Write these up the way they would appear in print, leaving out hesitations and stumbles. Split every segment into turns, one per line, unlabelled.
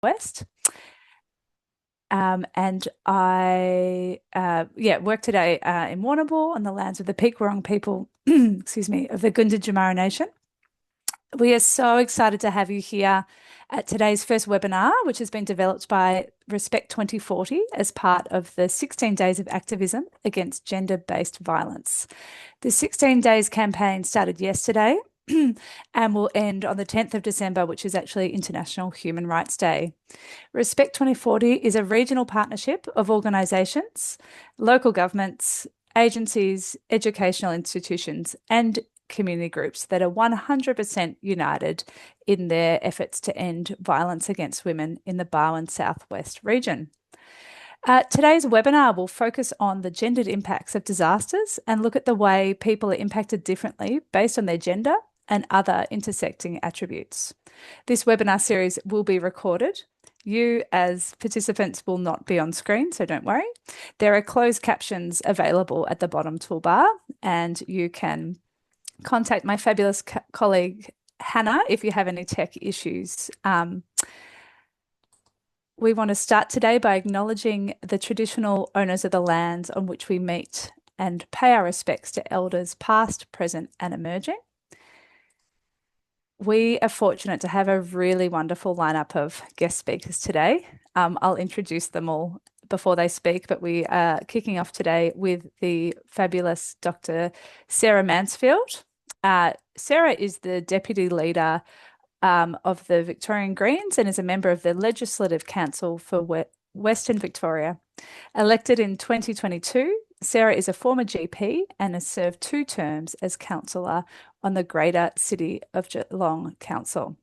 West. And I work today in Warrnambool on the lands of the Peak Wurrung people, excuse me, of the Gunditjmara Nation. We are so excited to have you here at today's first webinar, which has been developed by Respect 2040 as part of the 16 Days of Activism Against Gender-Based Violence. The 16 Days campaign started yesterday and will end on the 10th of December, which is actually International Human Rights Day. Respect 2040 is a regional partnership of organisations, local governments, agencies, educational institutions, and community groups that are 100% united in their efforts to end violence against women in the Barwon Southwest region. Today's webinar will focus on the gendered impacts of disasters and look at the way people are impacted differently based on their gender and other intersecting attributes. This webinar series will be recorded. You as participants will not be on screen, so don't worry. There are closed captions available at the bottom toolbar, and you can contact my fabulous colleague Hannah if you have any tech issues. We want to start today by acknowledging the traditional owners of the lands on which we meet and pay our respects to elders past, present and emerging. We are fortunate to have a really wonderful lineup of guest speakers today. I'll introduce them all before they speak, but we are kicking off today with the fabulous Dr. Sarah Mansfield. Sarah is the Deputy Leader of the Victorian Greens and is a member of the Legislative Council for Western Victoria. Elected in 2022, Sarah is a former GP and has served 2 terms as councillor on the Greater City of Geelong Council.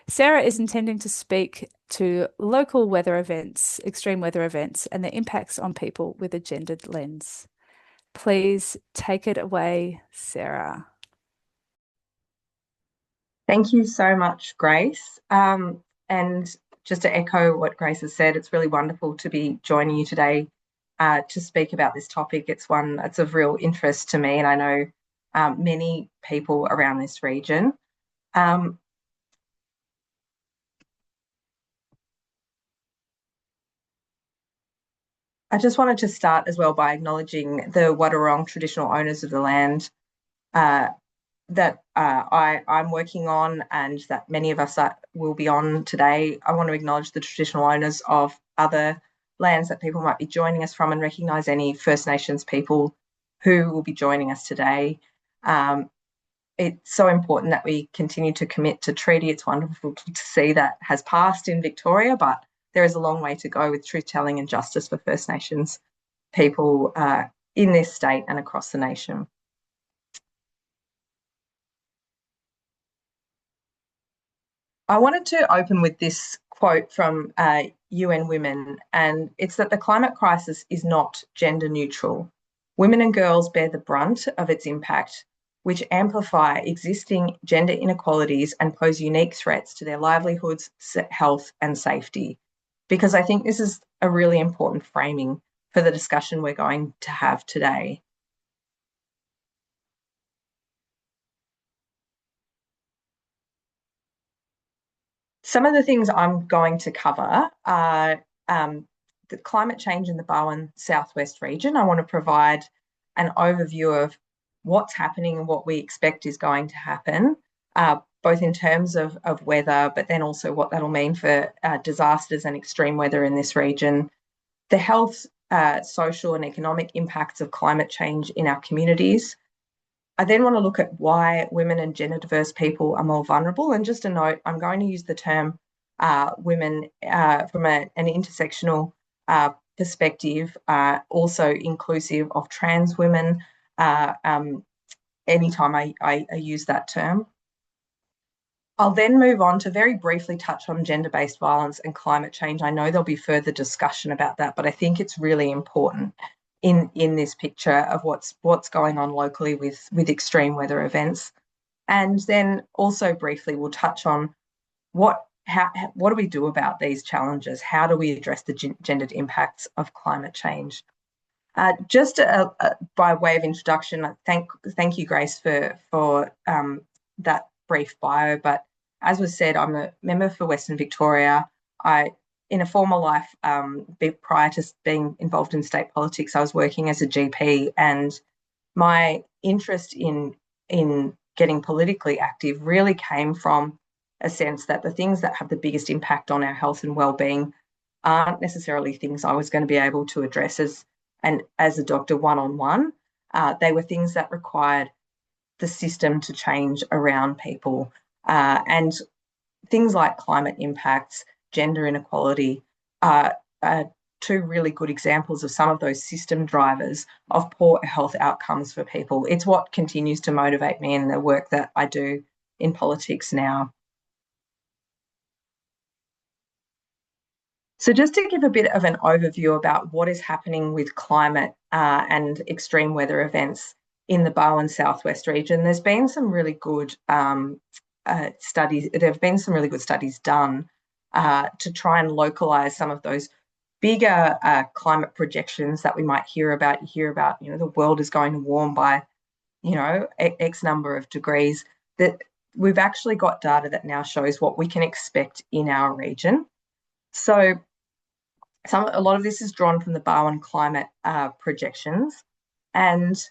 Sarah is intending to speak to local weather events, extreme weather events, and the impacts on people with a gendered lens. Please take it away, Sarah.
Thank you so much, Grace. And just to echo what Grace has said, it's really wonderful to be joining you today to speak about this topic. It's one that's of real interest to me, and I know many people around this region. I just wanted to start as well by acknowledging the Wadawurrung traditional owners of the land that I'm working on and that many of us will be on today. I want to acknowledge the traditional owners of other lands that people might be joining us from and recognise any First Nations people who will be joining us today. It's so important that we continue to commit to treaty. It's wonderful to see that has passed in Victoria, but there is a long way to go with truth-telling and justice for First Nations people in this state and across the nation. I wanted to open with this quote from UN Women, and it's that the climate crisis is not gender neutral. Women and girls bear the brunt of its impact, which amplify existing gender inequalities and pose unique threats to their livelihoods, health and safety. Because I think this is a really important framing for the discussion we're going to have today. Some of the things I'm going to cover are the climate change in the Barwon Southwest region. I want to provide an overview of what's happening and what we expect is going to happen, both in terms of weather, but then also what that'll mean for disasters and extreme weather in this region, the health, social and economic impacts of climate change in our communities. I then want to look at why women and gender diverse people are more vulnerable. And just a note, I'm going to use the term women from an intersectional perspective, also inclusive of trans women, anytime I use that term. I'll then move on to very briefly touch on gender-based violence and climate change. I know there'll be further discussion about that, but I think it's really important in this picture of what's going on locally with extreme weather events. And then also briefly we'll touch on what do we do about these challenges? How do we address the gendered impacts of climate change? Just by way of introduction, thank you, Grace, for that brief bio. But as was said, I'm a member for Western Victoria. in a former life, prior to being involved in state politics, I was working as a GP, and my interest in getting politically active really came from a sense that the things that have the biggest impact on our health and well-being aren't necessarily things I was going to be able to address as a doctor one-on-one. They were things that required the system to change around people, and things like climate impacts, gender inequality are two really good examples of some of those system drivers of poor health outcomes for people. It's what continues to motivate me in the work that I do in politics now. So just to give a bit of an overview about what is happening with climate and extreme weather events in the Barwon Southwest region, there's been some really good studies. There have been some really good studies done to try and localise some of those bigger climate projections that we might hear about. You hear about, the world is going to warm by, X number of degrees. That we've actually got data that now shows what we can expect in our region. So a lot of this is drawn from the Barwon climate projections. And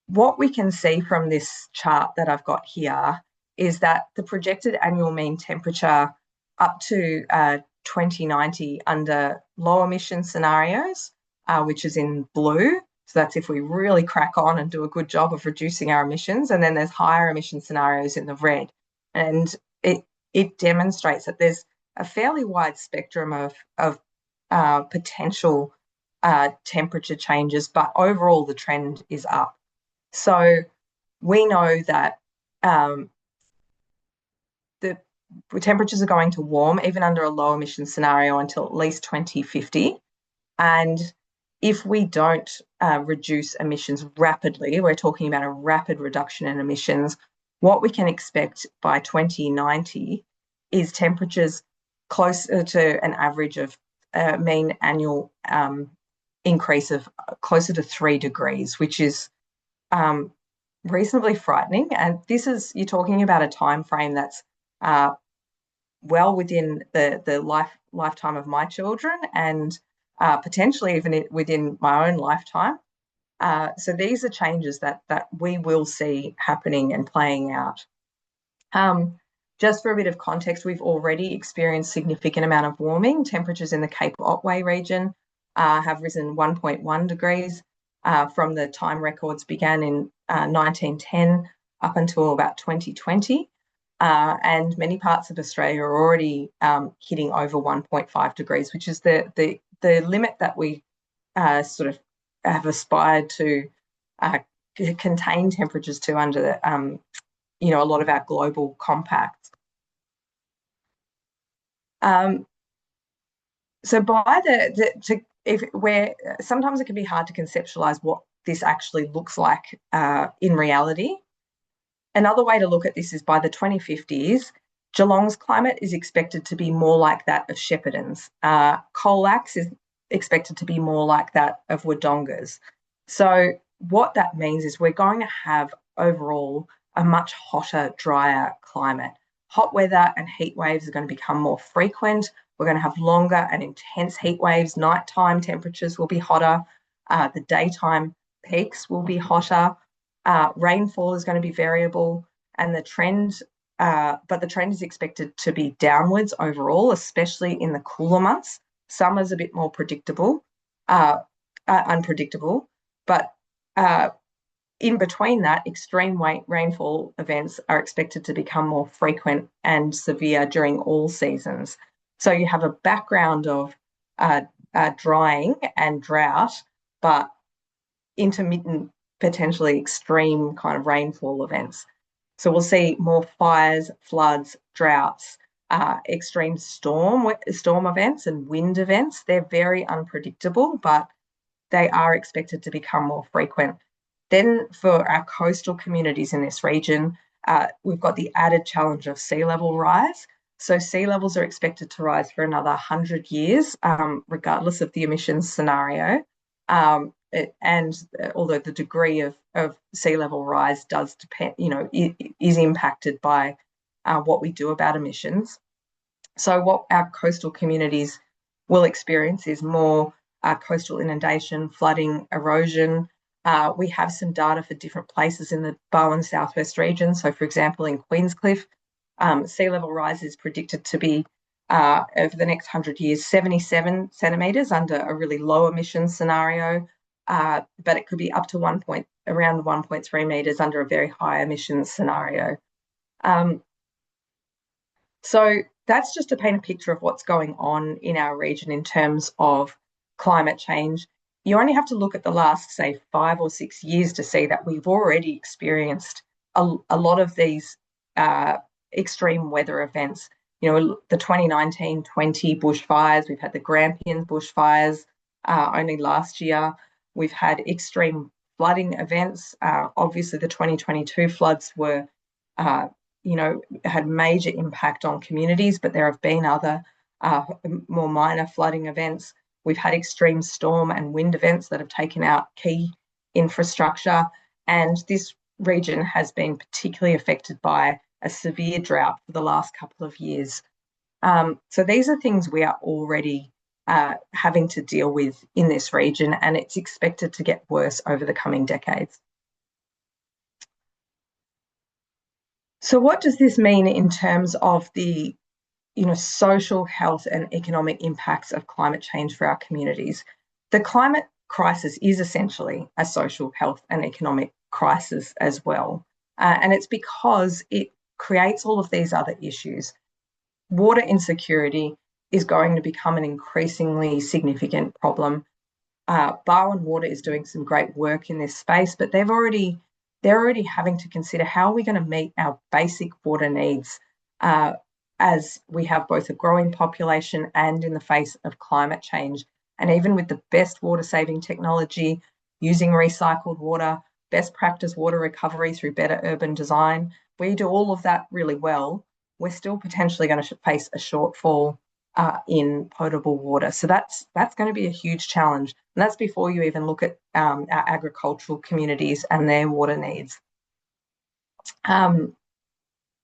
what we can see from this chart that I've got here is that the projected annual mean temperature up to 2090 under low emission scenarios, which is in blue. So that's if we really crack on and do a good job of reducing our emissions. And then there's higher emission scenarios in the red. And it demonstrates that there's a fairly wide spectrum of potential temperature changes, but overall the trend is up. So we know that the temperatures are going to warm even under a low emission scenario until at least 2050. And if we don't reduce emissions rapidly, we're talking about a rapid reduction in emissions, what we can expect by 2090 is temperatures closer to an average of mean annual increase of closer to 3 degrees, which is reasonably frightening. And you're talking about a time frame that's well within the lifetime of my children, and potentially even within my own lifetime. So these are changes that we will see happening and playing out. Just for a bit of context, we've already experienced significant amount of warming. Temperatures in the Cape Otway region have risen 1.1 degrees from the time records began in 1910 up until about 2020. And many parts of Australia are already hitting over 1.5 degrees, which is the limit that we sort of have aspired to contain temperatures to under a lot of our global compacts. So sometimes it can be hard to conceptualize what this actually looks like in reality. Another way to look at this is by the 2050s, Geelong's climate is expected to be more like that of Shepparton's. Colac is expected to be more like that of Wodonga's. So what that means is we're going to have overall a much hotter, drier climate. Hot weather and heat waves are going to become more frequent. We're going to have longer and intense heat waves. Nighttime temperatures will be hotter. The daytime peaks will be hotter. Rainfall is going to be variable, and the trend is expected to be downwards overall, especially in the cooler months. Summer's a bit more unpredictable, but in between that, extreme rainfall events are expected to become more frequent and severe during all seasons. So you have a background of drying and drought, but intermittent, potentially extreme kind of rainfall events. So we'll see more fires, floods, droughts, extreme storm events and wind events. They're very unpredictable, but they are expected to become more frequent. Then for our coastal communities in this region, we've got the added challenge of sea level rise. So sea levels are expected to rise for another 100 years, regardless of the emissions scenario. And although the degree of sea level rise does depend, is impacted by what we do about emissions. So what our coastal communities will experience is more coastal inundation, flooding, erosion. We have some data for different places in the Barwon Southwest region. So, for example, in Queenscliff, sea level rise is predicted to be over the next 100 years, 77 centimetres under a really low emission scenario, but it could be up to around 1.3 metres under a very high emissions scenario. So that's just to paint a picture of what's going on in our region in terms of climate change. You only have to look at the last, say, 5 or 6 years to see that we've already experienced a lot of these extreme weather events. You know, the 2019-20 bushfires, we've had the Grampians bushfires only last year. We've had extreme flooding events. Obviously, the 2022 floods were had major impact on communities, but there have been other more minor flooding events. We've had extreme storm and wind events that have taken out key infrastructure, and this region has been particularly affected by a severe drought for the last couple of years. So these are things we are already having to deal with in this region, and it's expected to get worse over the coming decades. So what does this mean in terms of the social, health and economic impacts of climate change for our communities? The climate crisis is essentially a social, health and economic crisis as well. And it's because it creates all of these other issues. Water insecurity is going to become an increasingly significant problem. Barwon Water is doing some great work in this space, but they're already having to consider how are we going to meet our basic water needs as we have both a growing population and in the face of climate change. And even with the best water saving technology, using recycled water, best practice water recovery through better urban design, we do all of that really well, we're still potentially going to face a shortfall in potable water. So that's going to be a huge challenge. And that's before you even look at our agricultural communities and their water needs.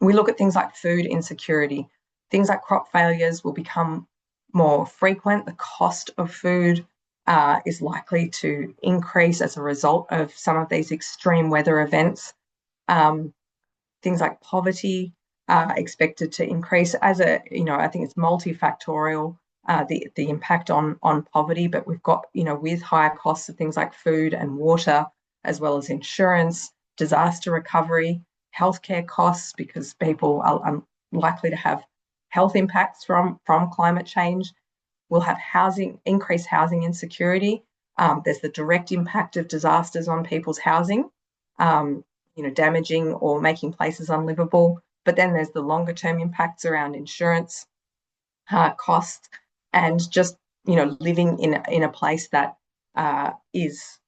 We look at things like food insecurity. Things like crop failures will become more frequent. The cost of food is likely to increase as a result of some of these extreme weather events. Things like poverty are expected to increase I think it's multifactorial, the impact on poverty, but we've got, with higher costs of things like food and water, as well as insurance, disaster recovery, healthcare costs, because people are likely to have health impacts from climate change. We'll have increased housing insecurity. There's the direct impact of disasters on people's housing, damaging or making places unlivable. But then there's the longer term impacts around insurance costs and just, living in a place that is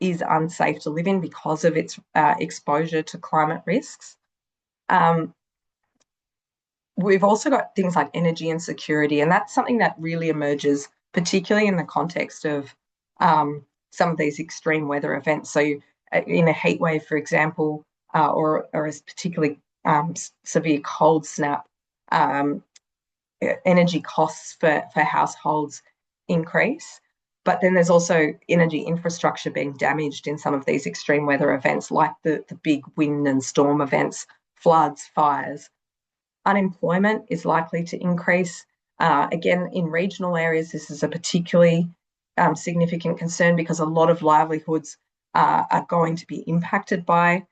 unsafe to live in because of its exposure to climate risks. We've also got things like energy insecurity, and that's something that really emerges, particularly in the context of some of these extreme weather events. So in a heat wave, for example, or a particularly severe cold snap, energy costs for households increase. But then there's also energy infrastructure being damaged in some of these extreme weather events, like the big wind and storm events, floods, fires. Unemployment is likely to increase. Again, in regional areas, this is a particularly significant concern because a lot of livelihoods are going to be impacted by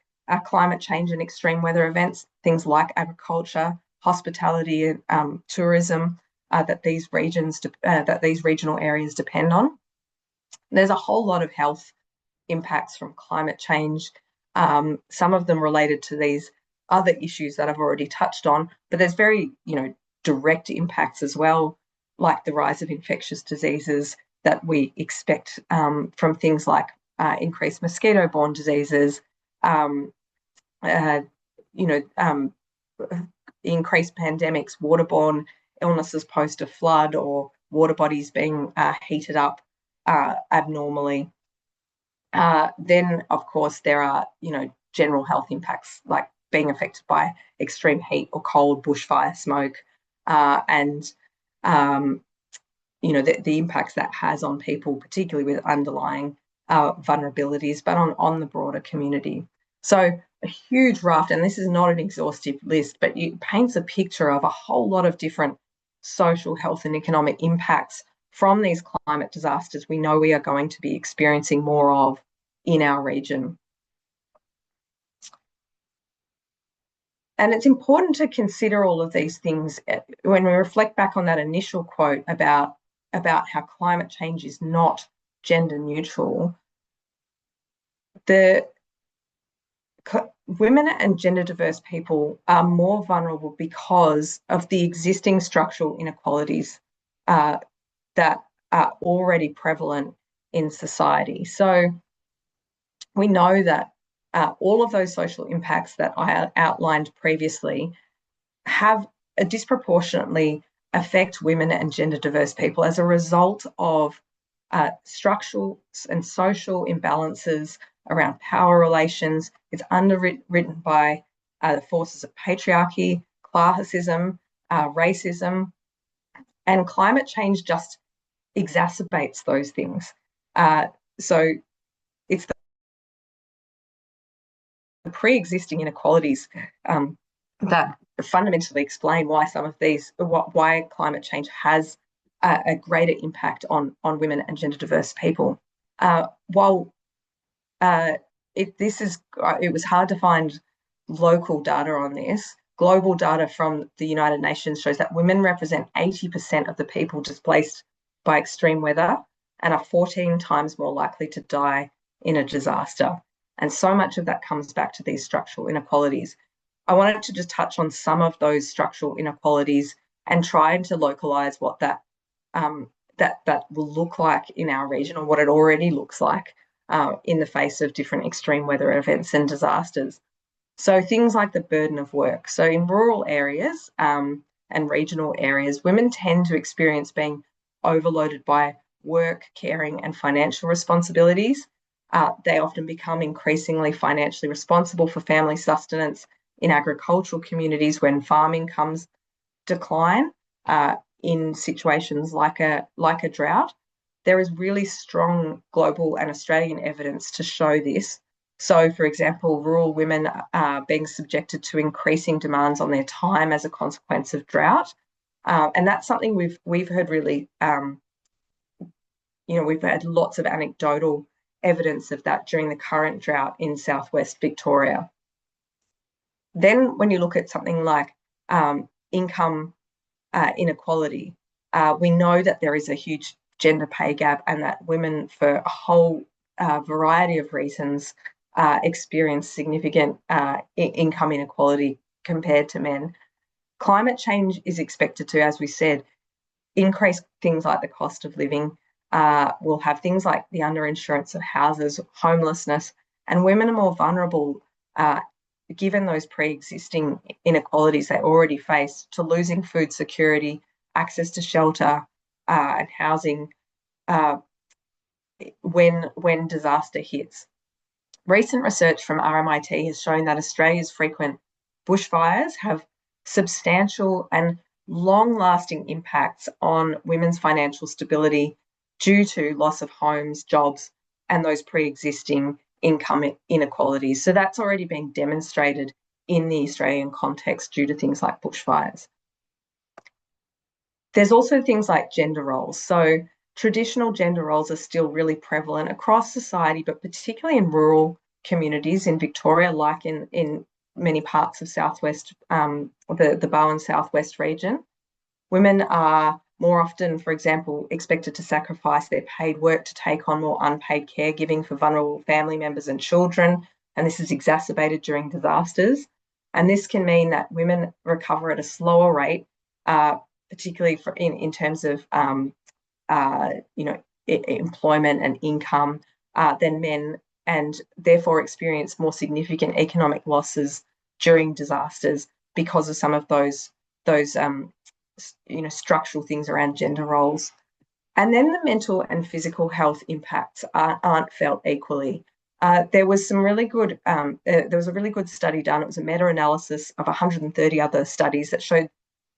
climate change and extreme weather events, things like agriculture, hospitality, tourism, that these regional areas depend on. There's a whole lot of health impacts from climate change, some of them related to these other issues that I've already touched on, but there's very, direct impacts as well, like the rise of infectious diseases that we expect from things like increased mosquito-borne diseases, increased pandemics, waterborne illnesses post a flood, or water bodies being heated up abnormally. Then, of course, there are, general health impacts like being affected by extreme heat or cold, bushfire, smoke, and the impacts that has on people, particularly with underlying vulnerabilities, but on the broader community. So a huge raft, and this is not an exhaustive list, but it paints a picture of a whole lot of different social, health and economic impacts from these climate disasters we know we are going to be experiencing more of in our region. And it's important to consider all of these things when we reflect back on that initial quote about how climate change is not gender neutral. The women and gender diverse people are more vulnerable because of the existing structural inequalities that are already prevalent in society. So we know that all of those social impacts that I outlined previously have a disproportionately affect women and gender diverse people as a result of structural and social imbalances around power relations. It's underwritten by the forces of patriarchy, classism, racism, and climate change just exacerbates those things. So it's the pre-existing inequalities that fundamentally explain why why climate change has a greater impact on women and gender diverse people. While it was hard to find local data on this, global data from the United Nations shows that women represent 80% of the people displaced by extreme weather and are 14 times more likely to die in a disaster. And so much of that comes back to these structural inequalities. I wanted to just touch on some of those structural inequalities and try to localise what that will look like in our region, or what it already looks like in the face of different extreme weather events and disasters. So things like the burden of work. So in rural areas and regional areas, women tend to experience being overloaded by work, caring and financial responsibilities. They often become increasingly financially responsible for family sustenance in agricultural communities when farm incomes decline in situations like a drought. There is really strong global and Australian evidence to show this. So, for example, rural women are being subjected to increasing demands on their time as a consequence of drought. And that's something we've heard really, we've had lots of anecdotal evidence of that during the current drought in southwest Victoria. Then when you look at something like income inequality, we know that there is a huge gender pay gap and that women, for a whole variety of reasons, experience significant income inequality compared to men. Climate change is expected to, as we said, increase things like the cost of living. We'll have things like the underinsurance of houses, homelessness, and women are more vulnerable given those pre-existing inequalities they already face to losing food security, access to shelter and housing when disaster hits. Recent research from RMIT has shown that Australia's frequent bushfires have substantial and long-lasting impacts on women's financial stability due to loss of homes, jobs, and those pre-existing income inequalities. So that's already been demonstrated in the Australian context due to things like bushfires. There's also things like gender roles. So traditional gender roles are still really prevalent across society, but particularly in rural communities in Victoria, like in many parts of southwest, the Bowen southwest region. Women are more often, for example, expected to sacrifice their paid work to take on more unpaid caregiving for vulnerable family members and children, and this is exacerbated during disasters. And this can mean that women recover at a slower rate, particularly in terms of employment and income than men, and therefore experience more significant economic losses during disasters because of some of those structural things around gender roles. And then the mental and physical health impacts aren't felt equally. There was a really good study done. It was a meta-analysis of 130 other studies that showed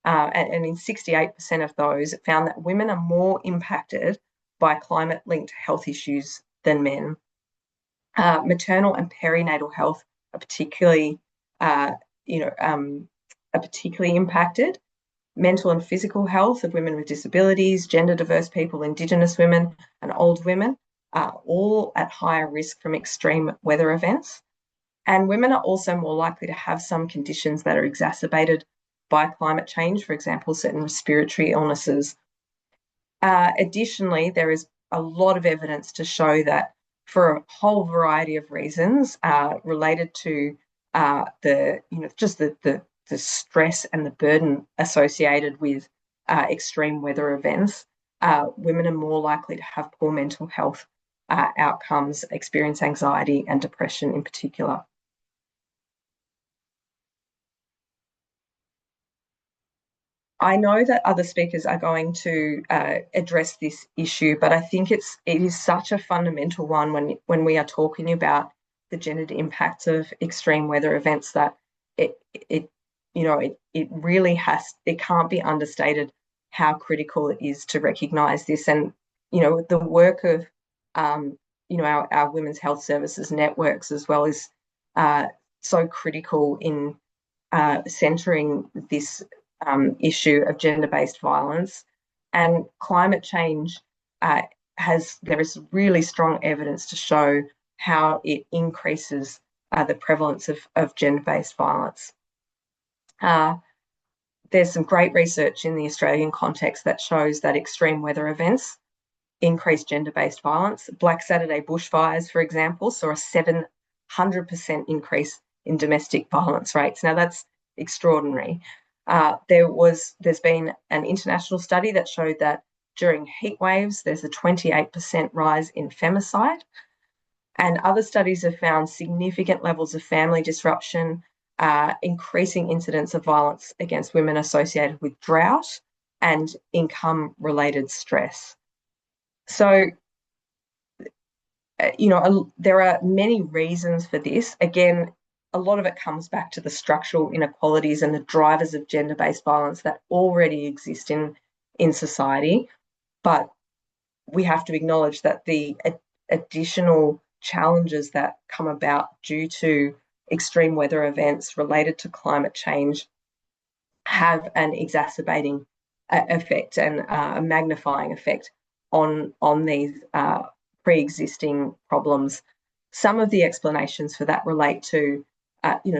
and in 68% of those, it found that women are more impacted by climate-linked health issues than men. Maternal and perinatal health are particularly, are particularly impacted. Mental and physical health of women with disabilities, gender diverse people, Indigenous women, and old women are all at higher risk from extreme weather events. And women are also more likely to have some conditions that are exacerbated by climate change, for example, certain respiratory illnesses. Additionally, there is a lot of evidence to show that for a whole variety of reasons related to the stress and the burden associated with extreme weather events, women are more likely to have poor mental health outcomes, experience anxiety and depression in particular. I know that other speakers are going to address this issue, but I think it is such a fundamental one when we are talking about the gendered impacts of extreme weather events that it really it can't be understated how critical it is to recognise this. And the work of our women's health services networks as well is so critical in centering this issue of gender-based violence. And climate change there is really strong evidence to show how it increases the prevalence of gender-based violence. There's some great research in the Australian context that shows that extreme weather events increase gender-based violence. Black Saturday bushfires, for example, saw a 700% increase in domestic violence rates. Now that's extraordinary. There's been an international study that showed that during heat waves, there's a 28% rise in femicide. And other studies have found significant levels of family disruption, increasing incidents of violence against women associated with drought and income-related stress. So, there are many reasons for this. Again, a lot of it comes back to the structural inequalities and the drivers of gender-based violence that already exist in society. But we have to acknowledge that the additional challenges that come about due to extreme weather events related to climate change have an exacerbating effect and a magnifying effect on these pre-existing problems. Some of the explanations for that relate to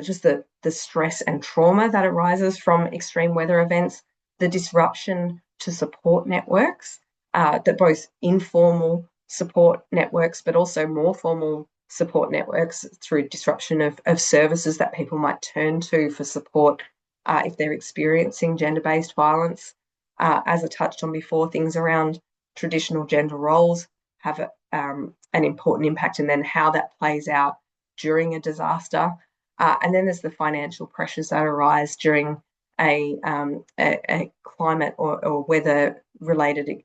just the stress and trauma that arises from extreme weather events, the disruption to support networks, that both informal support networks, but also more formal support networks through disruption of services that people might turn to for support if they're experiencing gender-based violence. As I touched on before, things around traditional gender roles have an important impact, and then how that plays out during a disaster. And then there's the financial pressures that arise during a climate or weather-related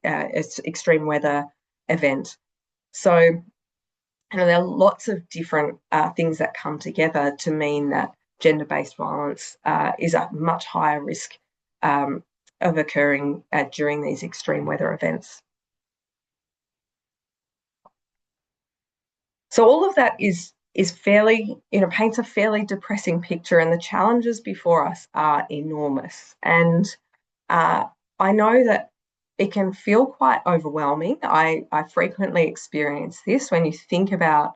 extreme weather event. So, there are lots of different things that come together to mean that gender-based violence is at much higher risk of occurring during these extreme weather events. So all of that is fairly, paints a fairly depressing picture, and the challenges before us are enormous. And I know that it can feel quite overwhelming. I frequently experience this when you think about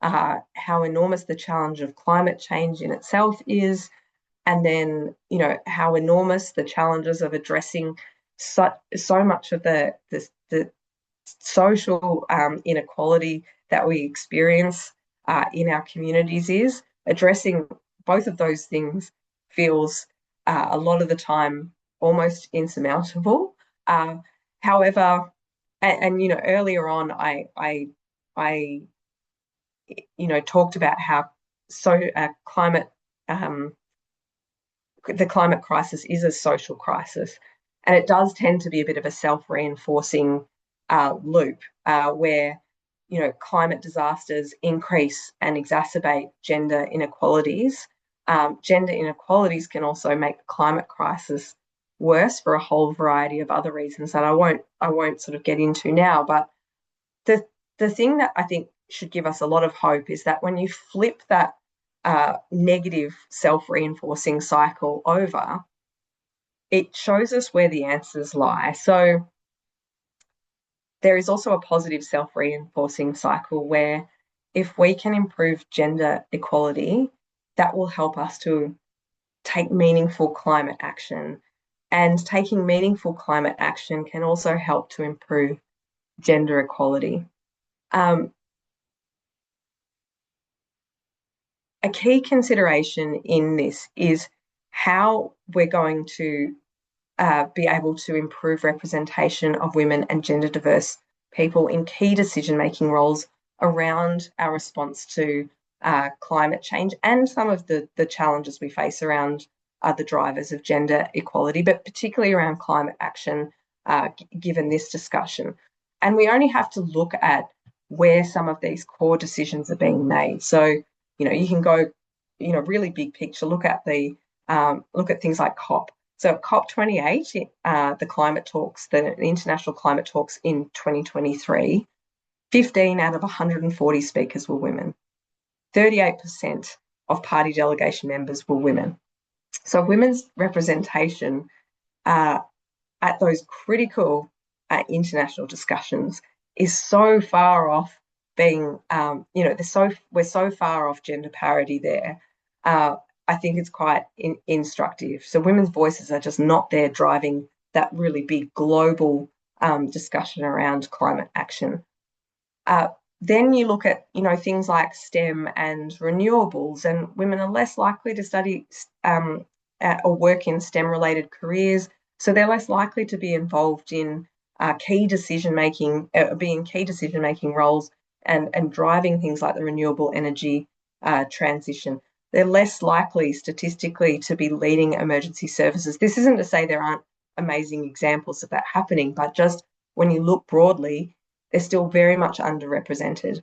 how enormous the challenge of climate change in itself is, and then, how enormous the challenges of addressing so much of the social inequality that we experience in our communities is. Addressing both of those things feels a lot of the time almost insurmountable. However, earlier on, I talked about how the climate crisis is a social crisis, and it does tend to be a bit of a self-reinforcing loop where climate disasters increase and exacerbate gender inequalities. Gender inequalities can also make the climate crisis worse for a whole variety of other reasons that I won't sort of get into now. But the thing that I think should give us a lot of hope is that when you flip that negative self-reinforcing cycle over, it shows us where the answers lie. So there is also a positive self-reinforcing cycle where if we can improve gender equality, that will help us to take meaningful climate action. And taking meaningful climate action can also help to improve gender equality. A key consideration in this is how we're going to be able to improve representation of women and gender diverse people in key decision-making roles around our response to climate change and some of the challenges we face around the drivers of gender equality, but particularly around climate action, given this discussion. And we only have to look at where some of these core decisions are being made. So, you can go, really big picture, look at things like COP. So at COP28, the climate talks, the international climate talks in 2023, 15 out of 140 speakers were women. 38% of party delegation members were women. So women's representation at those critical international discussions is so far off being, we're so far off gender parity there. I think it's quite instructive. So women's voices are just not there driving that really big global discussion around climate action. Then you look at, things like STEM and renewables, and women are less likely to study or work in STEM-related careers, so they're less likely to be involved in key decision-making roles and driving things like the renewable energy transition. They're less likely statistically to be leading emergency services. This isn't to say there aren't amazing examples of that happening, but just when you look broadly, they're still very much underrepresented.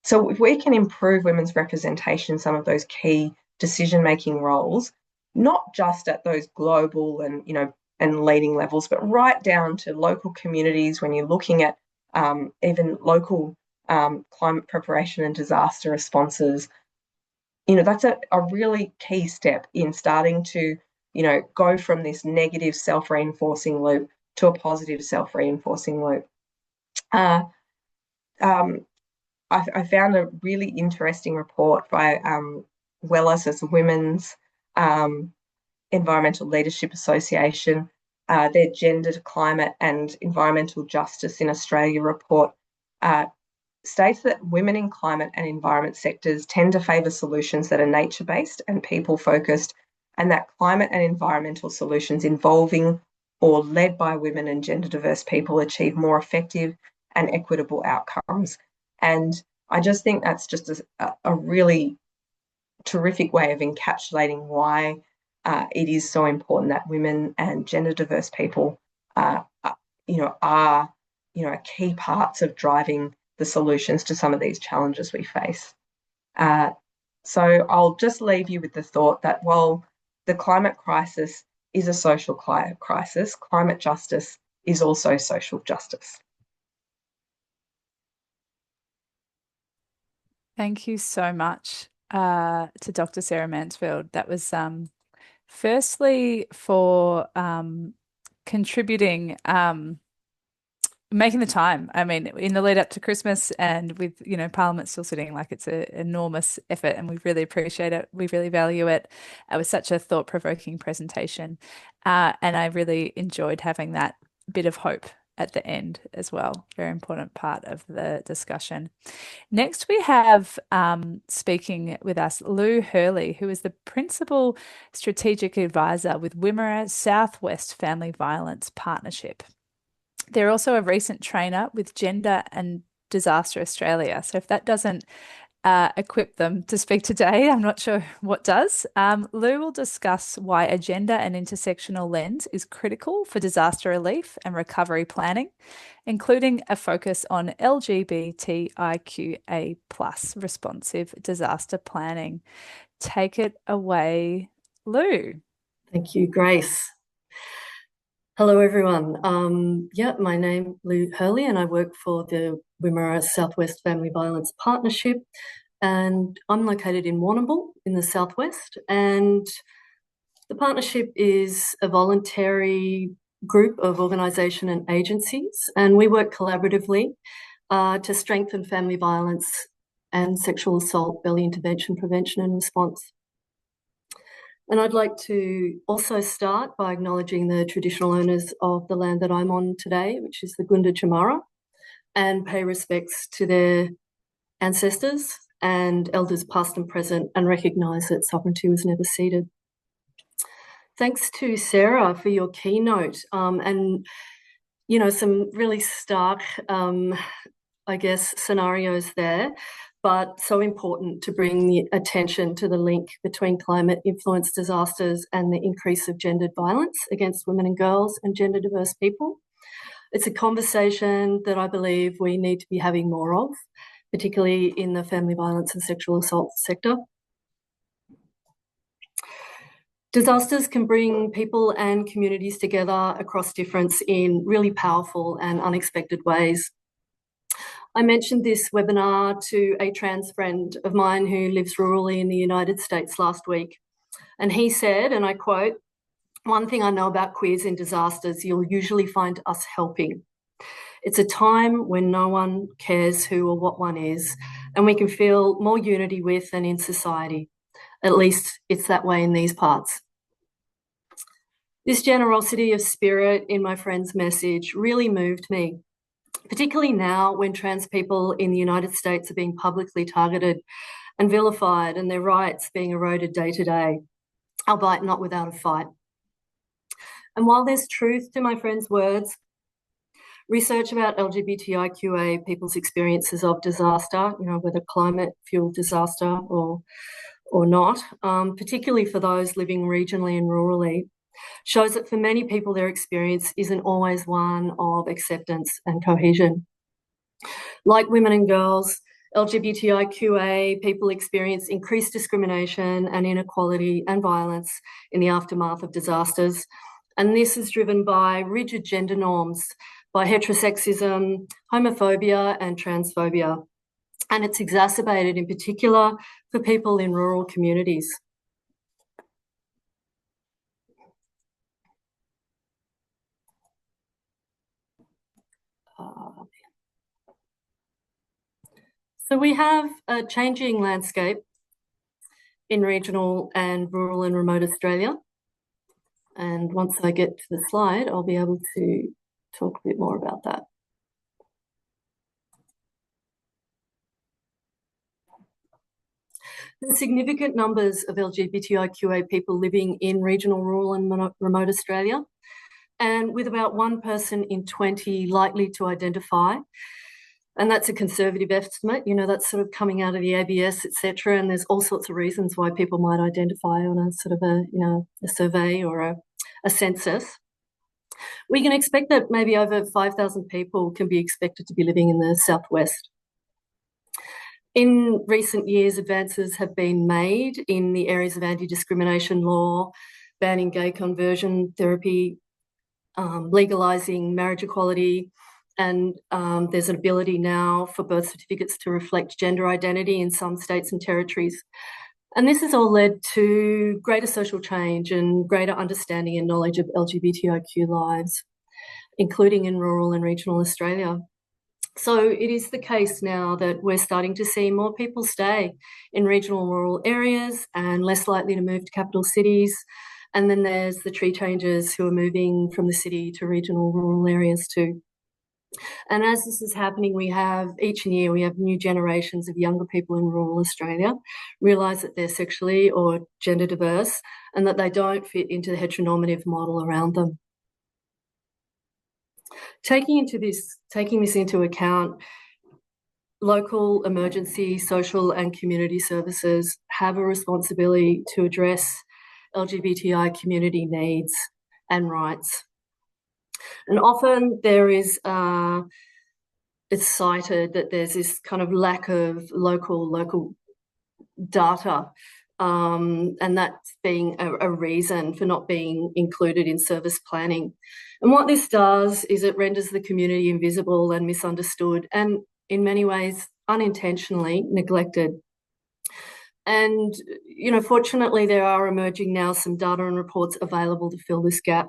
So if we can improve women's representation in some of those key decision-making roles, not just at those global and leading levels, but right down to local communities, when you're looking at even local climate preparation and disaster responses, that's a really key step in starting to, go from this negative self-reinforcing loop to a positive self-reinforcing loop. I found a really interesting report by WELLIS, as a Women's Environmental Leadership Association. Their Gender, Climate and Environmental Justice in Australia report states that women in climate and environment sectors tend to favour solutions that are nature-based and people-focused, and that climate and environmental solutions involving or led by women and gender diverse people achieve more effective and equitable outcomes. And I just think that's just a really terrific way of encapsulating why it is so important that women and gender diverse people are key parts of driving the solutions to some of these challenges we face. So I'll just leave you with the thought that while the climate crisis is a social crisis, climate justice is also social justice.
Thank you so much to Dr. Sarah Mansfield. That was firstly for contributing, making the time. I mean, in the lead up to Christmas and with, Parliament still sitting, like, it's an enormous effort and we really appreciate it. We really value it. It was such a thought-provoking presentation. And I really enjoyed having that bit of hope at the end as well. Very important part of the discussion. Next, we have speaking with us Lou Hurley, who is the Principal Strategic Advisor with Wimmera Southwest Family Violence Partnership. They're also a recent trainer with Gender and Disaster Australia. So if that doesn't equip them to speak today, I'm not sure what does. Lou will discuss why a gender and intersectional lens is critical for disaster relief and recovery planning, including a focus on LGBTIQA+ responsive disaster planning. Take it away, Lou.
Thank you, Grace. Hello, everyone. My name is Hurley, and I work for the Wimmera Southwest Family Violence Partnership, and I'm located in Warrnambool in the southwest. And the partnership is a voluntary group of organisation and agencies, and we work collaboratively to strengthen family violence and sexual assault early intervention, prevention and response. And I'd like to also start by acknowledging the traditional owners of the land that I'm on today, which is the Gunditjmara, and pay respects to their ancestors and elders past and present, and recognise that sovereignty was never ceded. Thanks to Sarah for your keynote and, some really stark, scenarios there, but so important to bring the attention to the link between climate-influenced disasters and the increase of gendered violence against women and girls and gender-diverse people. It's a conversation that I believe we need to be having more of, particularly in the family violence and sexual assault sector. Disasters can bring people and communities together across difference in really powerful and unexpected ways. I mentioned this webinar to a trans friend of mine who lives rurally in the United States last week. And he said, and I quote, "One thing I know about queers in disasters, you'll usually find us helping. It's a time when no one cares who or what one is, and we can feel more unity with and in society. At least it's that way in these parts." This generosity of spirit in my friend's message really moved me, particularly now when trans people in the United States are being publicly targeted and vilified and their rights being eroded day to day, albeit not without a fight. And while there's truth to my friend's words, research about LGBTIQA people's experiences of disaster, whether climate-fueled disaster or not, particularly for those living regionally and rurally, shows that for many people their experience isn't always one of acceptance and cohesion. Like women and girls, LGBTIQA people experience increased discrimination and inequality and violence in the aftermath of disasters. And this is driven by rigid gender norms, by heterosexism, homophobia and transphobia. And it's exacerbated in particular for people in rural communities. So we have a changing landscape in regional and rural and remote Australia. And once I get to the slide, I'll be able to talk a bit more about that. There are significant numbers of LGBTIQA people living in regional, rural and remote Australia, and with about 1 person in 20 likely to identify. And that's a conservative estimate, that's sort of coming out of the ABS, etc. And there's all sorts of reasons why people might identify on a sort of a survey or a census. We can expect that maybe over 5,000 people can be expected to be living in the southwest. In recent years, advances have been made in the areas of anti-discrimination law, banning gay conversion therapy, legalising marriage equality, and there's an ability now for birth certificates to reflect gender identity in some states and territories. And this has all led to greater social change and greater understanding and knowledge of LGBTIQ lives, including in rural and regional Australia. So it is the case now that we're starting to see more people stay in regional and rural areas and less likely to move to capital cities. And then there's the tree changers who are moving from the city to regional rural areas too. And as this is happening, each year we have new generations of younger people in rural Australia realise that they're sexually or gender diverse and that they don't fit into the heteronormative model around them. Taking this into account, local emergency, social and community services have a responsibility to address LGBTI community needs and rights. And often there is, it's cited that there's this kind of lack of local data and that's being a reason for not being included in service planning. And what this does is it renders the community invisible and misunderstood, and in many ways unintentionally neglected. And, you know, fortunately, there are emerging now some data and reports available to fill this gap.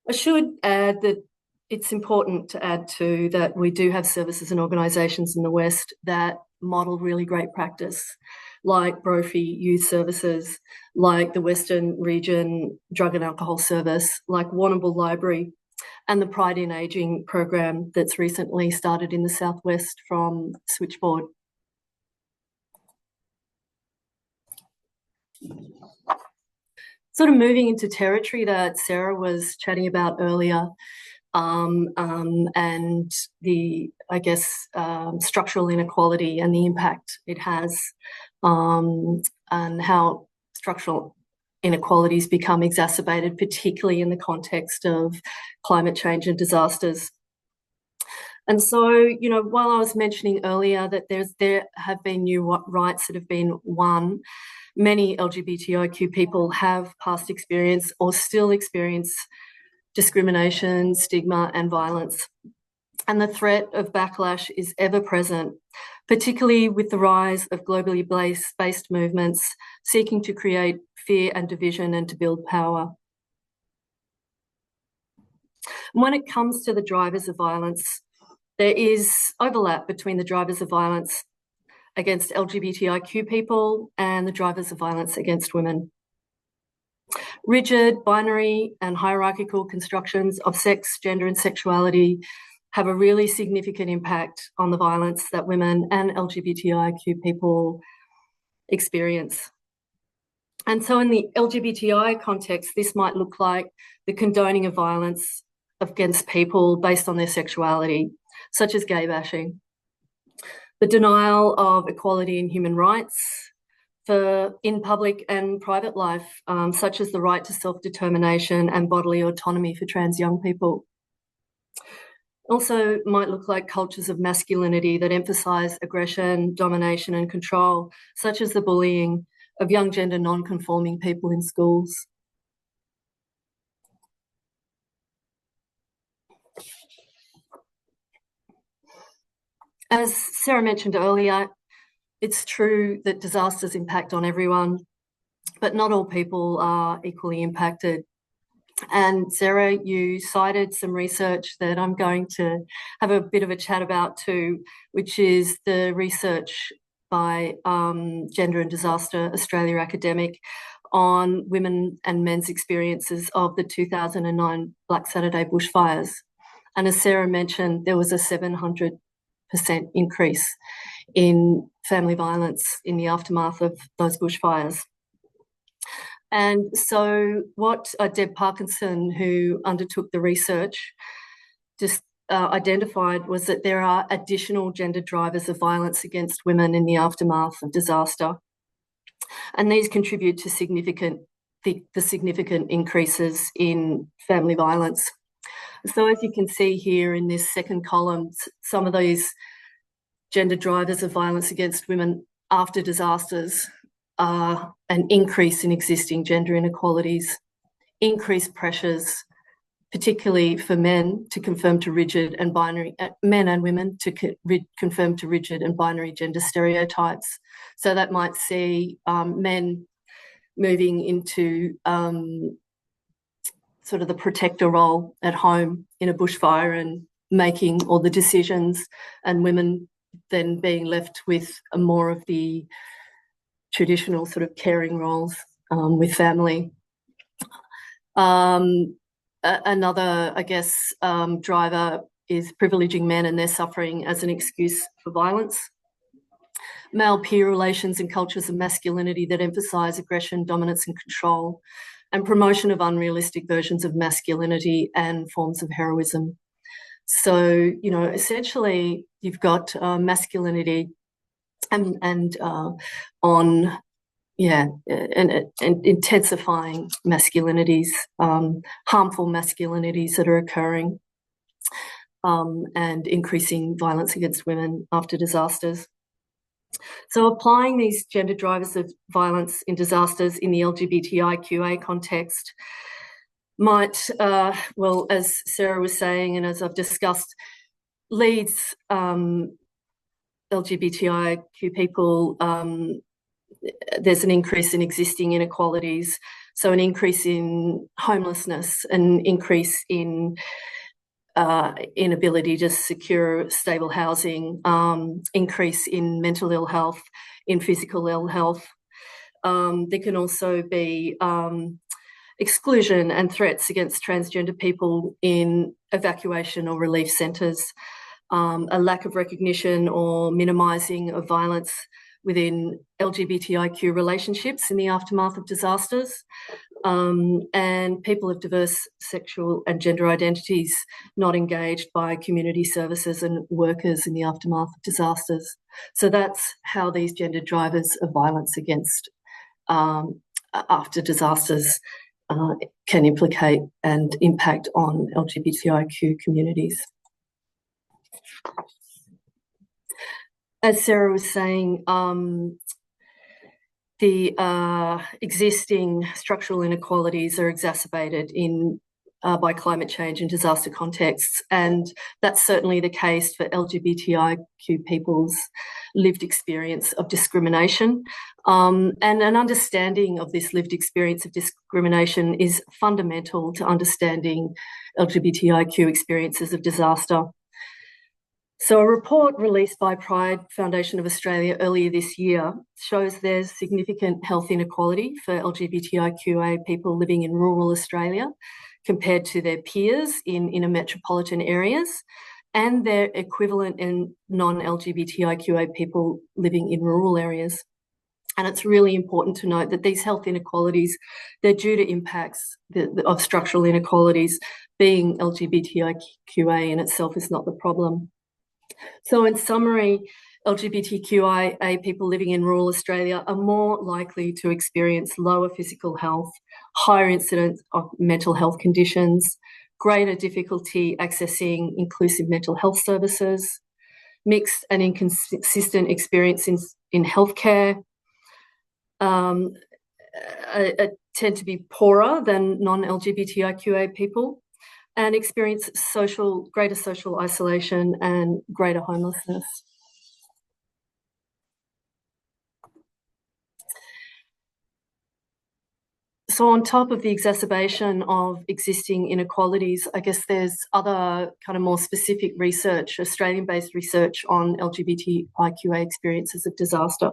I should add that it's important to add too that we do have services and organisations in the West that model really great practice, like Brophy Youth Services, like the Western Region Drug and Alcohol Service, like Warrnambool Library, and the Pride in Ageing program that's recently started in the Southwest from Switchboard. Sort of moving into territory that Sarah was chatting about earlier, and the, I guess, structural inequality and the impact it has, and how structural inequalities become exacerbated, particularly in the context of climate change and disasters. And so, you know, while I was mentioning earlier that there have been new rights that have been won, many LGBTIQ people have past experience or still experience discrimination, stigma, and violence. And the threat of backlash is ever present, particularly with the rise of globally based movements seeking to create fear and division and to build power. When it comes to the drivers of violence, there is overlap between the drivers of violence against LGBTIQ people and the drivers of violence against women. Rigid, binary, and hierarchical constructions of sex, gender, and sexuality have a really significant impact on the violence that women and LGBTIQ people experience. And so in the LGBTI context, this might look like the condoning of violence against people based on their sexuality, such as gay bashing, the denial of equality and human rights in public and private life, such as the right to self-determination and bodily autonomy for trans young people. Also might look like cultures of masculinity that emphasise aggression, domination and control, such as the bullying of young gender non-conforming people in schools. As Sarah mentioned earlier, it's true that disasters impact on everyone, but not all people are equally impacted. And Sarah, you cited some research that I'm going to have a bit of a chat about too, which is the research by Gender and Disaster Australia academic on women and men's experiences of the 2009 Black Saturday bushfires. And as Sarah mentioned, there was a 700% increase in family violence in the aftermath of those bushfires. And so what Deb Parkinson, who undertook the research, just identified was that there are additional gender drivers of violence against women in the aftermath of disaster. And these contribute to the significant increases in family violence. So as you can see here in this second column, some of these gender drivers of violence against women after disasters are an increase in existing gender inequalities, increased pressures, particularly for men to conform to rigid and binary, men and women to conform to rigid and binary gender stereotypes. So that might see men moving into sort of the protector role at home in a bushfire and making all the decisions, and women then being left with more of the traditional sort of caring roles with family. Another, I guess, driver is privileging men and their suffering as an excuse for violence. Male peer relations and cultures of masculinity that emphasise aggression, dominance and control, and promotion of unrealistic versions of masculinity and forms of heroism. So, you know, essentially you've got masculinity and intensifying masculinities, harmful masculinities that are occurring, and increasing violence against women after disasters. So applying these gender drivers of violence in disasters in the LGBTIQA context might, well, as Sarah was saying and as I've discussed, leads LGBTIQ people, there's an increase in existing inequalities, so an increase in homelessness, an increase in inability to secure stable housing, increase in mental ill health, in physical ill health. There can also be exclusion and threats against transgender people in evacuation or relief centres, a lack of recognition or minimising of violence within LGBTIQ relationships in the aftermath of disasters, and people of diverse sexual and gender identities not engaged by community services and workers in the aftermath of disasters. So that's how these gender drivers of violence against after disasters can implicate and impact on LGBTIQ communities. As Sarah was saying, the existing structural inequalities are exacerbated by climate change and disaster contexts, and that's certainly the case for LGBTIQ people's lived experience of discrimination. And an understanding of this lived experience of discrimination is fundamental to understanding LGBTIQ experiences of disaster. So a report released by Pride Foundation of Australia earlier this year shows there's significant health inequality for LGBTIQA people living in rural Australia compared to their peers in inner metropolitan areas and their equivalent in non-LGBTIQA people living in rural areas. And it's really important to note that these health inequalities, they're due to impacts of structural inequalities. Being LGBTIQA in itself is not the problem. So in summary, LGBTQIA people living in rural Australia are more likely to experience lower physical health, higher incidence of mental health conditions, greater difficulty accessing inclusive mental health services, mixed and inconsistent experiences in healthcare, tend to be poorer than non-LGBTIQA people, and experience greater social isolation and greater homelessness. So on top of the exacerbation of existing inequalities, I guess there's other kind of more specific research, Australian-based research on LGBTIQA experiences of disaster.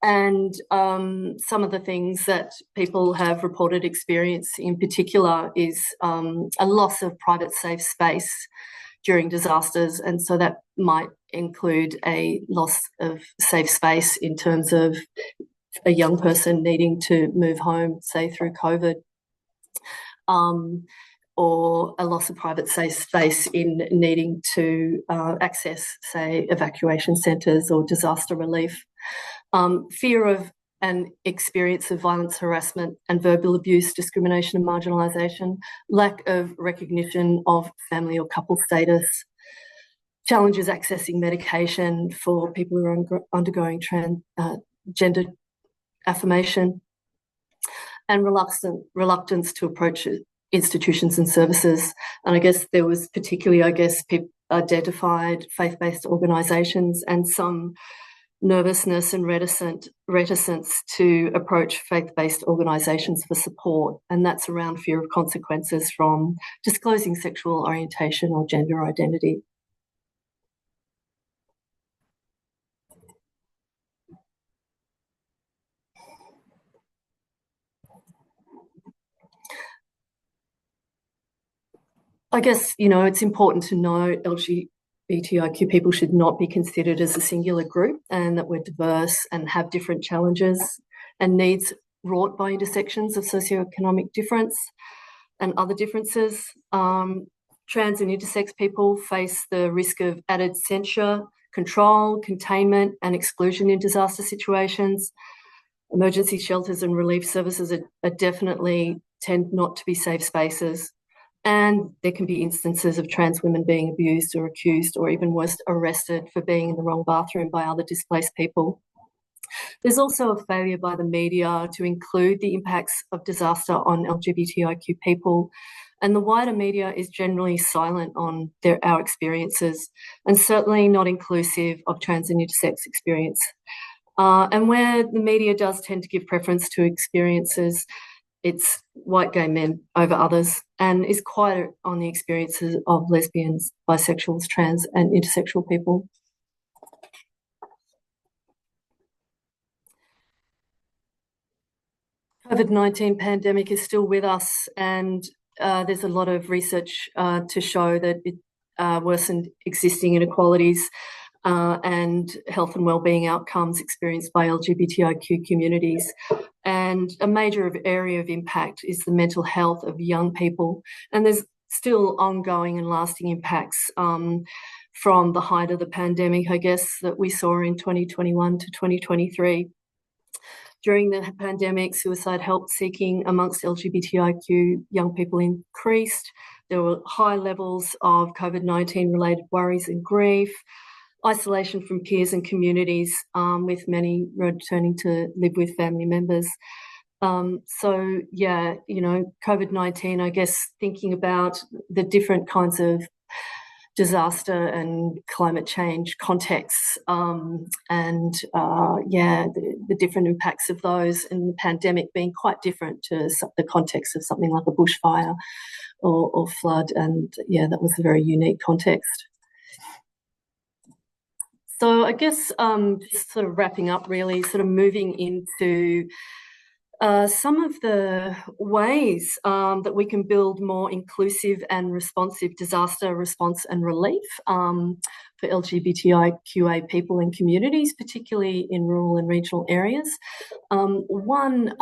And some of the things that people have reported experience in particular is a loss of private safe space during disasters. And so that might include a loss of safe space in terms of a young person needing to move home, say through COVID, or a loss of private safe space in needing to access, say, evacuation centres or disaster relief. Fear of and experience of violence, harassment and verbal abuse, discrimination and marginalisation, lack of recognition of family or couple status, challenges accessing medication for people who are undergoing gender affirmation, and reluctance to approach institutions and services. And I guess there was particularly, people identified faith-based organisations and some nervousness and reticence to approach faith-based organisations for support, and that's around fear of consequences from disclosing sexual orientation or gender identity. I guess, it's important to know LGBTIQ people should not be considered as a singular group, and that we're diverse and have different challenges and needs wrought by intersections of socioeconomic difference and other differences. Trans and intersex people face the risk of added censure, control, containment and exclusion in disaster situations. Emergency shelters and relief services are definitely tend not to be safe spaces. And there can be instances of trans women being abused or accused, or even worse, arrested for being in the wrong bathroom by other displaced people. There's also a failure by the media to include the impacts of disaster on LGBTIQ people, and the wider media is generally silent on our experiences, and certainly not inclusive of trans and intersex experience. And where the media does tend to give preference to experiences, it's white gay men over others, and is quiet on the experiences of lesbians, bisexuals, trans and intersexual people. COVID-19 pandemic is still with us, and there's a lot of research to show that it worsened existing inequalities and health and wellbeing outcomes experienced by LGBTIQ communities. And a major area of impact is the mental health of young people. And there's still ongoing and lasting impacts from the height of the pandemic, I guess, that we saw in 2021 to 2023. During the pandemic, suicide help seeking amongst LGBTIQ young people increased. There were high levels of COVID-19 related worries and grief, isolation from peers and communities, with many returning to live with family members. So, yeah, you know, COVID-19, I guess, thinking about the different kinds of disaster and climate change contexts, and the different impacts of those, and the pandemic being quite different to the context of something like a bushfire or flood. And yeah, that was a very unique context. So I guess just sort of wrapping up, really sort of moving into some of the ways that we can build more inclusive and responsive disaster response and relief for LGBTIQA people and communities, particularly in rural and regional areas. One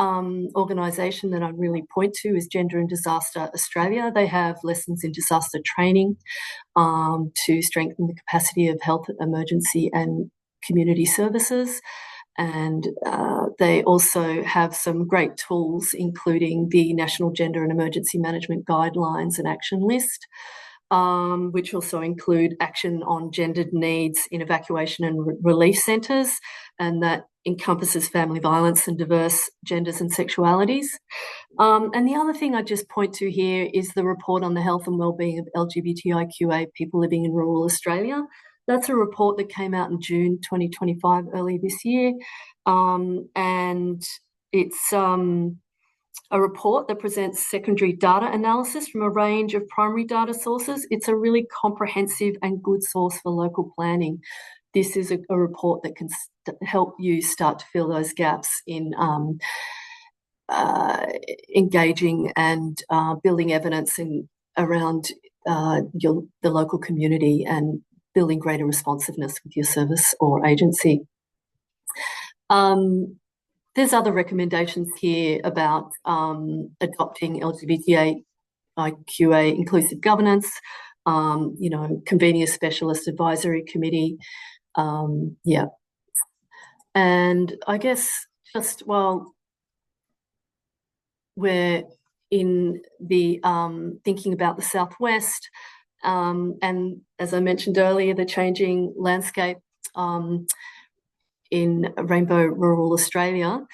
organisation that I really point to is Gender and Disaster Australia. They have lessons in disaster training to strengthen the capacity of health, emergency and community services. And they also have some great tools, including the National Gender and Emergency Management Guidelines and Action List, which also include action on gendered needs in evacuation and relief centres, and that encompasses family violence and diverse genders and sexualities. And the other thing I just point to here is the report on the health and wellbeing of LGBTIQA people living in rural Australia. That's a report that came out in June 2025, early this year. And it's a report that presents secondary data analysis from a range of primary data sources. It's a really comprehensive and good source for local planning. This is a report that can help you start to fill those gaps in engaging and building evidence around the local community and building greater responsiveness with your service or agency. There's other recommendations here about adopting LGBTIQA inclusive governance, convening a specialist advisory committee. And I guess just while we're in the thinking about the Southwest, and as I mentioned earlier, the changing landscape in Rainbow Rural Australia,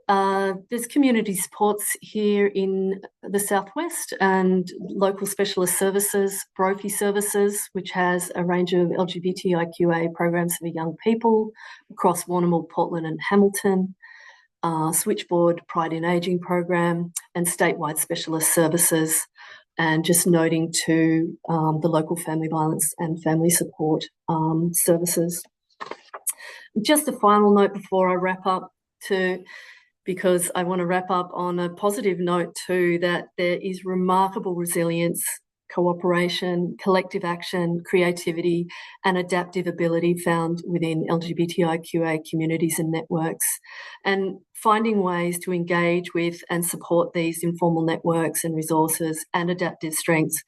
there's community supports here in the Southwest and local specialist services, Brophy Services, which has a range of LGBTIQA programs for young people across Warrnambool, Portland and Hamilton, Switchboard Pride in Ageing program, and statewide specialist services. And just noting to the local family violence and family support services. Just a final note before I wrap up, because I want to wrap up on a positive note too, that there is remarkable resilience, cooperation, collective action, creativity and adaptive ability found within LGBTIQA communities and networks. And finding ways to engage with and support these informal networks and resources and adaptive strengths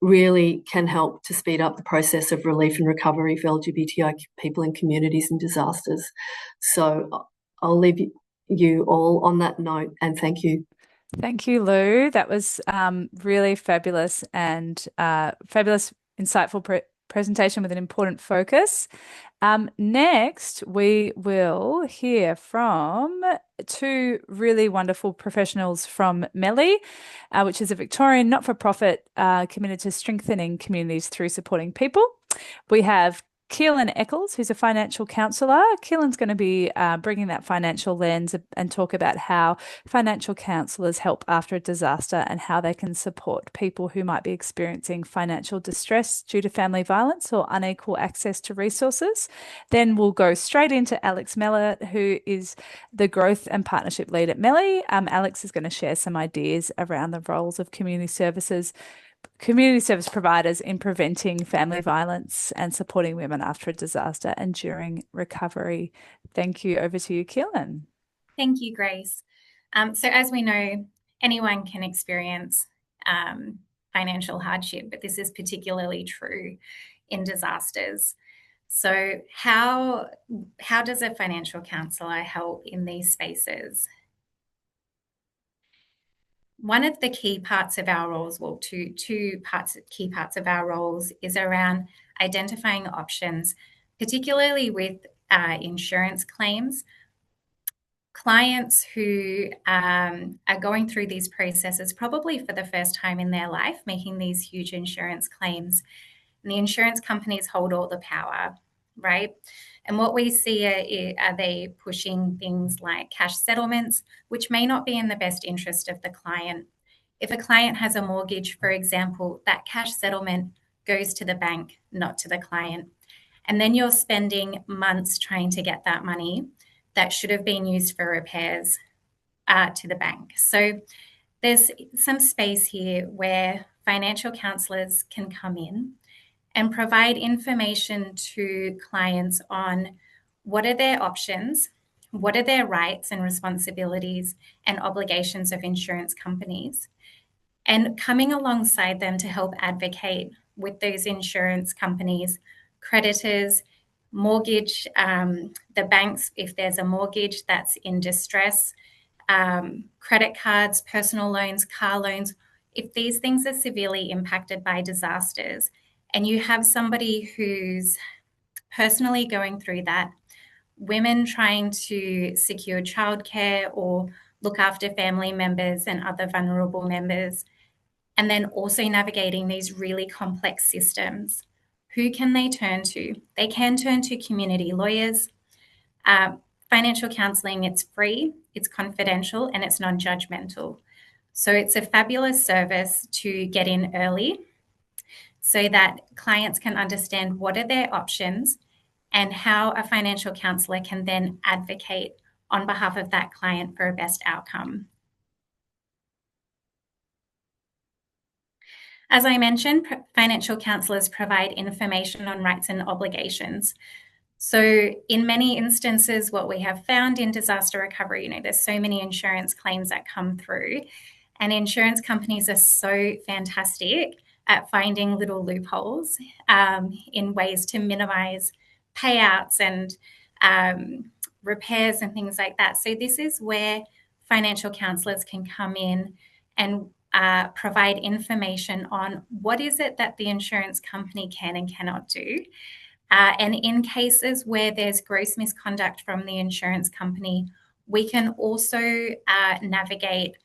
really can help to speed up the process of relief and recovery for LGBTIQ people and communities in disasters. So I'll leave you all on that note, and thank you.
Thank you, Lou. That was really fabulous and fabulous, insightful presentation with an important focus. Next, we will hear from two really wonderful professionals from Meli, which is a Victorian not-for-profit committed to strengthening communities through supporting people. We have Caiolfhionn Eccles, who's a financial counsellor. Caiolfhionn's going to be bringing that financial lens and talk about how financial counsellors help after a disaster and how they can support people who might be experiencing financial distress due to family violence or unequal access to resources. Then we'll go straight into Alex Mellert, who is the growth and partnership lead at Meli. Alex is going to share some ideas around the roles of community service providers in preventing family violence and supporting women after a disaster and during recovery. Thank you. Over to you, Caiolfhionn.
Thank you, Grace. So as we know, anyone can experience financial hardship, but this is particularly true in disasters. So how does a financial counsellor help in these spaces? One of the key parts of our roles, well, key parts of our roles is around identifying options, particularly with insurance claims. Clients who are going through these processes probably for the first time in their life, making these huge insurance claims. And the insurance companies hold all the power, right? And what we see are they pushing things like cash settlements, which may not be in the best interest of the client. If a client has a mortgage, for example, that cash settlement goes to the bank, not to the client. And then you're spending months trying to get that money that should have been used for repairs to the bank. So there's some space here where financial counsellors can come in and provide information to clients on what are their options, what are their rights and responsibilities and obligations of insurance companies, and coming alongside them to help advocate with those insurance companies, creditors, mortgage, the banks, if there's a mortgage that's in distress, credit cards, personal loans, car loans. If these things are severely impacted by disasters and you have somebody who's personally going through that, women trying to secure childcare or look after family members and other vulnerable members, and then also navigating these really complex systems, who can they turn to? They can turn to community lawyers. Financial counselling, it's free, it's confidential, and it's non-judgmental. So it's a fabulous service to get in early so that clients can understand what are their options and how a financial counsellor can then advocate on behalf of that client for a best outcome. As I mentioned, financial counsellors provide information on rights and obligations. So in many instances, what we have found in disaster recovery, there's so many insurance claims that come through, and insurance companies are so fantastic at finding little loopholes in ways to minimise payouts and repairs and things like that. So this is where financial counsellors can come in and provide information on what is it that the insurance company can and cannot do. And in cases where there's gross misconduct from the insurance company, we can also navigate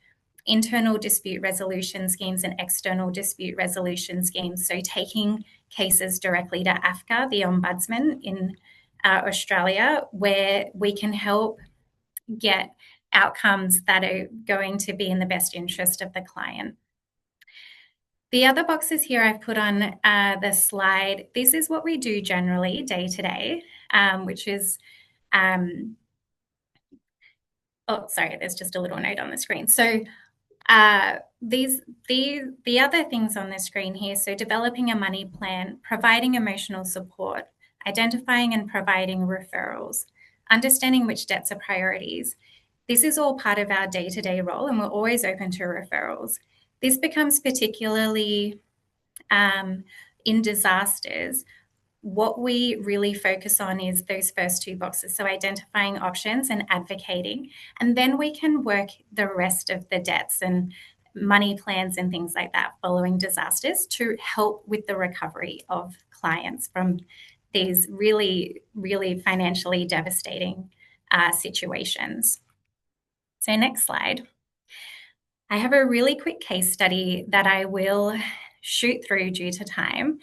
internal dispute resolution schemes and external dispute resolution schemes. So taking cases directly to AFCA, the Ombudsman in Australia, where we can help get outcomes that are going to be in the best interest of the client. The other boxes here I've put on the slide, this is what we do generally day to day, which is, there's just a little note on the screen. So the other things on the screen here, so developing a money plan, providing emotional support, identifying and providing referrals, understanding which debts are priorities. This is all part of our day-to-day role, and we're always open to referrals. This becomes particularly in disasters what we really focus on is those first two boxes, so identifying options and advocating, and then we can work the rest of the debts and money plans and things like that following disasters to help with the recovery of clients from these really, really financially devastating situations. So next slide. I have a really quick case study that I will shoot through due to time.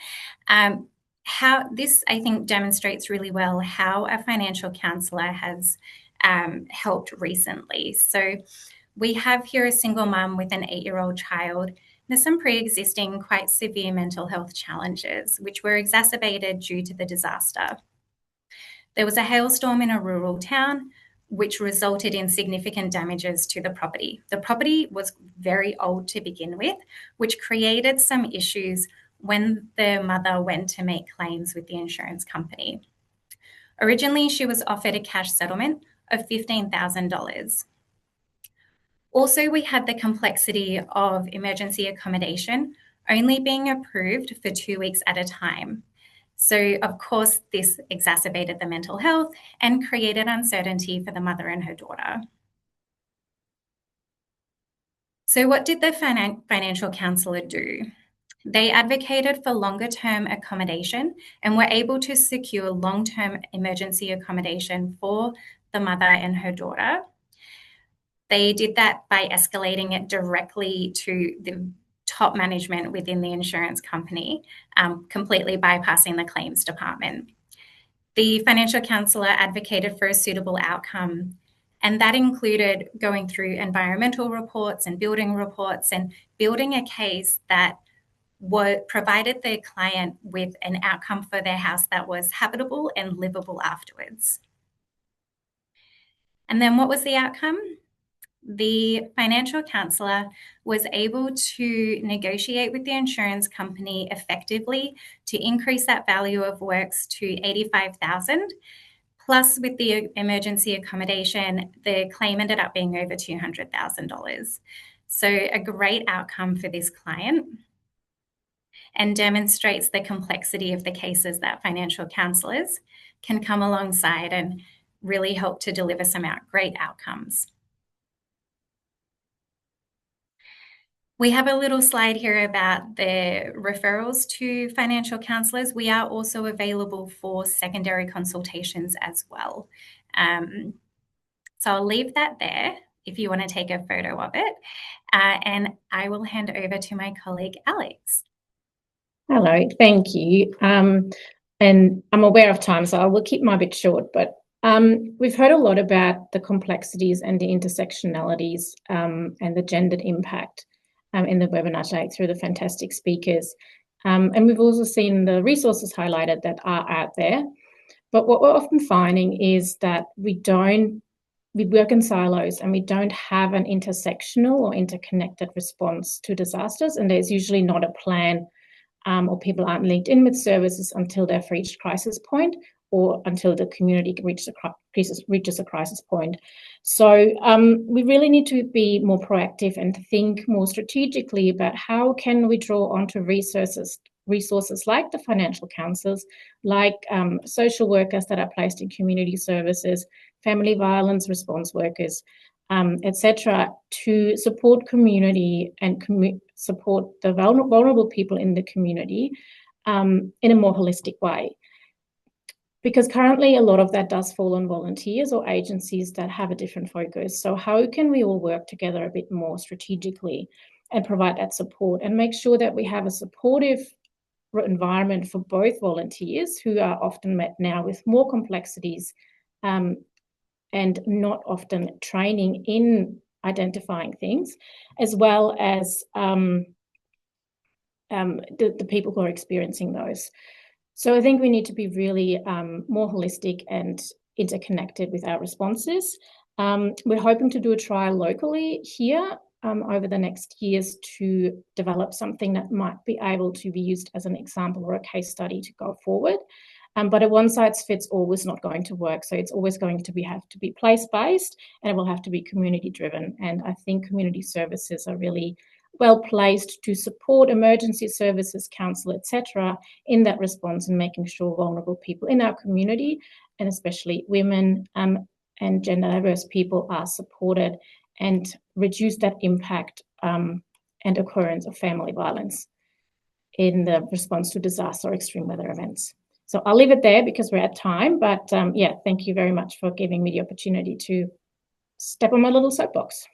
How this, I think, demonstrates really well how a financial counsellor has helped recently. So we have here a single mum with an 8-year-old child. There's some pre-existing quite severe mental health challenges, which were exacerbated due to the disaster. There was a hailstorm in a rural town, which resulted in significant damages to the property. The property was very old to begin with, which created some issues when the mother went to make claims with the insurance company. Originally, she was offered a cash settlement of $15,000. Also, we had the complexity of emergency accommodation only being approved for 2 weeks at a time. So, of course, this exacerbated the mental health and created uncertainty for the mother and her daughter. So what did the financial counsellor do? They advocated for longer-term accommodation and were able to secure long-term emergency accommodation for the mother and her daughter. They did that by escalating it directly to the top management within the insurance company, completely bypassing the claims department. The financial counsellor advocated for a suitable outcome, and that included going through environmental reports and building reports and building a case that provided the client with an outcome for their house that was habitable and livable afterwards. And then what was the outcome? The financial counsellor was able to negotiate with the insurance company effectively to increase that value of works to $85,000. Plus, with the emergency accommodation, the claim ended up being over $200,000. So a great outcome for this client, and demonstrates the complexity of the cases that financial counsellors can come alongside and really help to deliver some great outcomes. We have a little slide here about the referrals to financial counsellors. We are also available for secondary consultations as well. So I'll leave that there if you want to take a photo of it. And I will hand over to my colleague, Alex.
Hello, thank you. And I'm aware of time, so I will keep my bit short, but we've heard a lot about the complexities and the intersectionalities and the gendered impact in the webinar today through the fantastic speakers. And we've also seen the resources highlighted that are out there. But what we're often finding is that we work in silos and we don't have an intersectional or interconnected response to disasters. And there's usually not a plan or people aren't linked in with services until they've reached crisis point or until the community reaches a crisis point. So we really need to be more proactive and think more strategically about how can we draw onto resources like the financial counsellors, like social workers that are placed in community services, family violence response workers, etc., to support community and support the vulnerable people in the community in a more holistic way. Because currently a lot of that does fall on volunteers or agencies that have a different focus. So how can we all work together a bit more strategically and provide that support and make sure that we have a supportive environment for both volunteers who are often met now with more complexities and not often training in identifying things, as well as the people who are experiencing those. So I think we need to be really more holistic and interconnected with our responses. We're hoping to do a trial locally here over the next years to develop something that might be able to be used as an example or a case study to go forward. But a one-size-fits-all is not going to work. So it's always going to have to be place-based and it will have to be community-driven. And I think community services are really well placed to support emergency services, counsel, etc., in that response and making sure vulnerable people in our community, and especially women and gender diverse people, are supported and reduce that impact and occurrence of family violence in the response to disaster or extreme weather events. So I'll leave it there because we're at time, but yeah, thank you very much for giving me the opportunity to step on my little soapbox.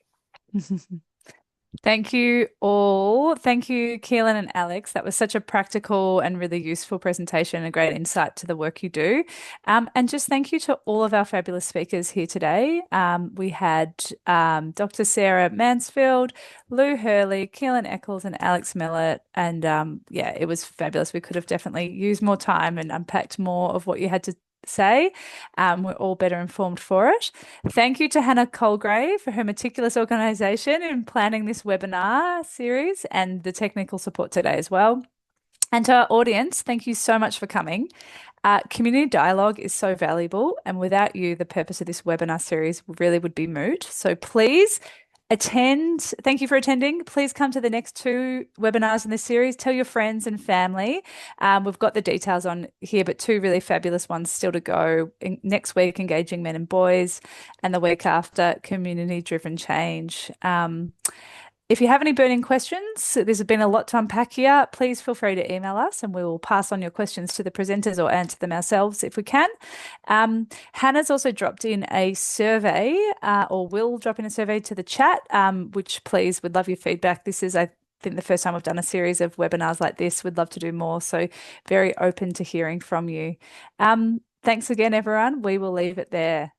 Thank you all. Thank you, Keelan and Alex. That was such a practical and really useful presentation, a great insight to the work you do. And just thank you to all of our fabulous speakers here today. We had Dr. Sarah Mansfield, Lou Hurley, Keelan Eccles, and Alex Mellert. And yeah, it was fabulous. We could have definitely used more time and unpacked more of what you had to say. We're all better informed for it. Thank you to Hannah Colgrave for her meticulous organisation in planning this webinar series and the technical support today as well. And to our audience, thank you so much for coming. Community dialogue is so valuable, and without you, the purpose of this webinar series really would be moot. So please attend. Thank you for attending. Please come to the next 2 webinars in this series. Tell your friends and family. We've got the details on here, but 2 really fabulous ones still to go. Next week, Engaging Men and Boys, and the week after, Community-Driven Change. If you have any burning questions, there's been a lot to unpack here, please feel free to email us and we will pass on your questions to the presenters or answer them ourselves if we can. Hannah's also dropped in a survey or will drop in a survey to the chat, which please, would love your feedback. This is, I think, the first time we've done a series of webinars like this. We'd love to do more, so very open to hearing from you. Thanks again, everyone. We will leave it there.